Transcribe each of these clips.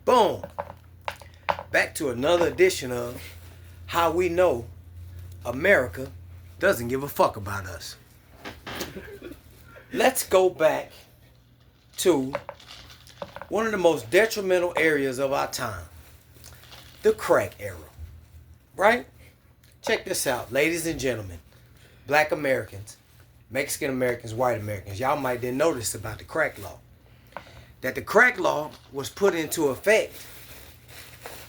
Boom. Back to another edition of How We Know America Doesn't Give a Fuck About Us. Let's go back to one of the most detrimental areas of our time. The crack era. Right? Check this out, ladies and gentlemen. Black Americans, Mexican Americans, white Americans. Y'all might didn't know this about the crack law. That the crack law was put into effect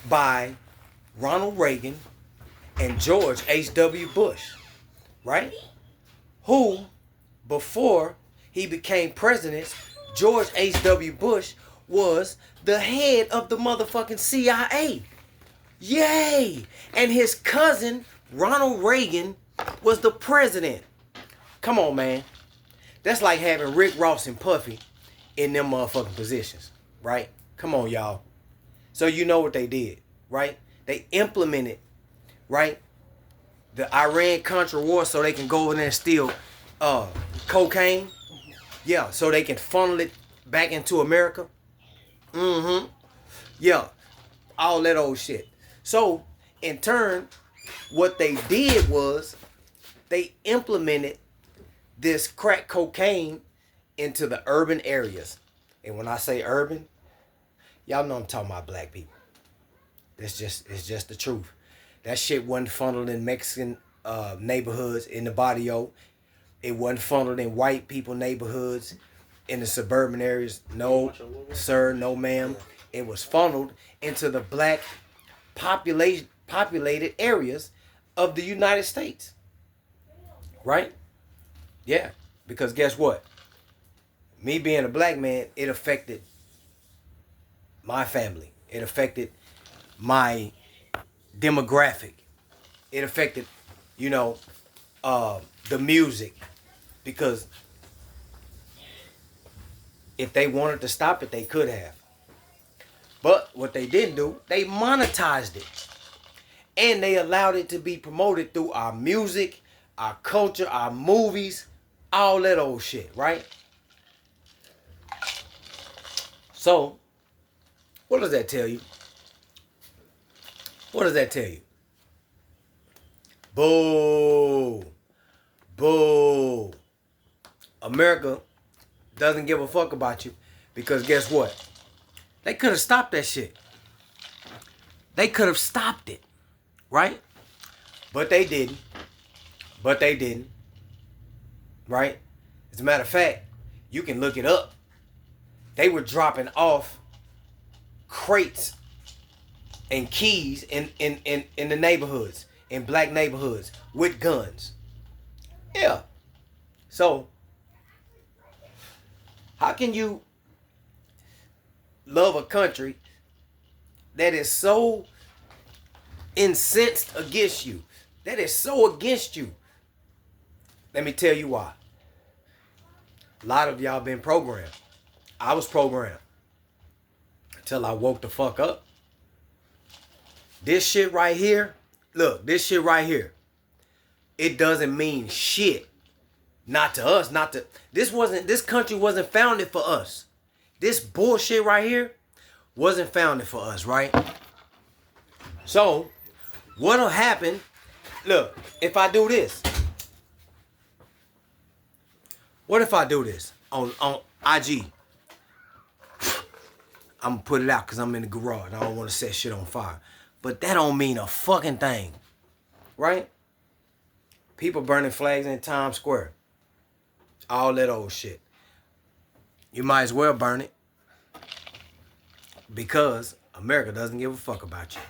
by Ronald Reagan and George H.W. Bush, right? Who, before he became president, George H.W. Bush was the head of the motherfucking CIA. Yay! And his cousin, Ronald Reagan, was the president. Come on, man. That's like having Rick Ross and Puffy in them motherfucking positions, right? Come on, y'all. So you know what they did, right? They implemented, right, the Iran-Contra war so they can go over there and steal cocaine. Yeah, so they can funnel it back into America. Yeah, all that old shit. So, in turn, what they did was they implemented this crack cocaine into the urban areas. And when I say urban, y'all know I'm talking about black people. It's just the truth. That shit wasn't funneled in Mexican neighborhoods in the barrio. It wasn't funneled in white people neighborhoods in the suburban areas. No, sir, no ma'am. It was funneled into the black populated areas of the United States. Right? Yeah. Because guess what? Me being a black man, it affected my family. It affected my demographic. It affected, the music. Because if they wanted to stop it, they could have. But what they didn't do, they monetized it. And they allowed it to be promoted through our music, our culture, our movies, all that old shit, right? So, what does that tell you? What does that tell you? Boo. Boo. America doesn't give a fuck about you because guess what? They could have stopped that shit. They could have stopped it, right? But they didn't. Right? As a matter of fact, you can look it up. They were dropping off crates and keys in the neighborhoods, in black neighborhoods, with guns. Yeah. So, how can you love a country that is so incensed against you, that is so against you? Let me tell you why. A lot of y'all been programmed. I was programmed until I woke the fuck up. This shit right here, look, this shit right here, it doesn't mean shit. Not to us, this country wasn't founded for us. This bullshit right here wasn't founded for us, right? So, what'll happen, look, if I do this. What if I do this on IG? I'm going to put it out because I'm in the garage. I don't want to set shit on fire. But that don't mean a fucking thing. Right? People burning flags in Times Square. All that old shit. You might as well burn it. Because America doesn't give a fuck about you.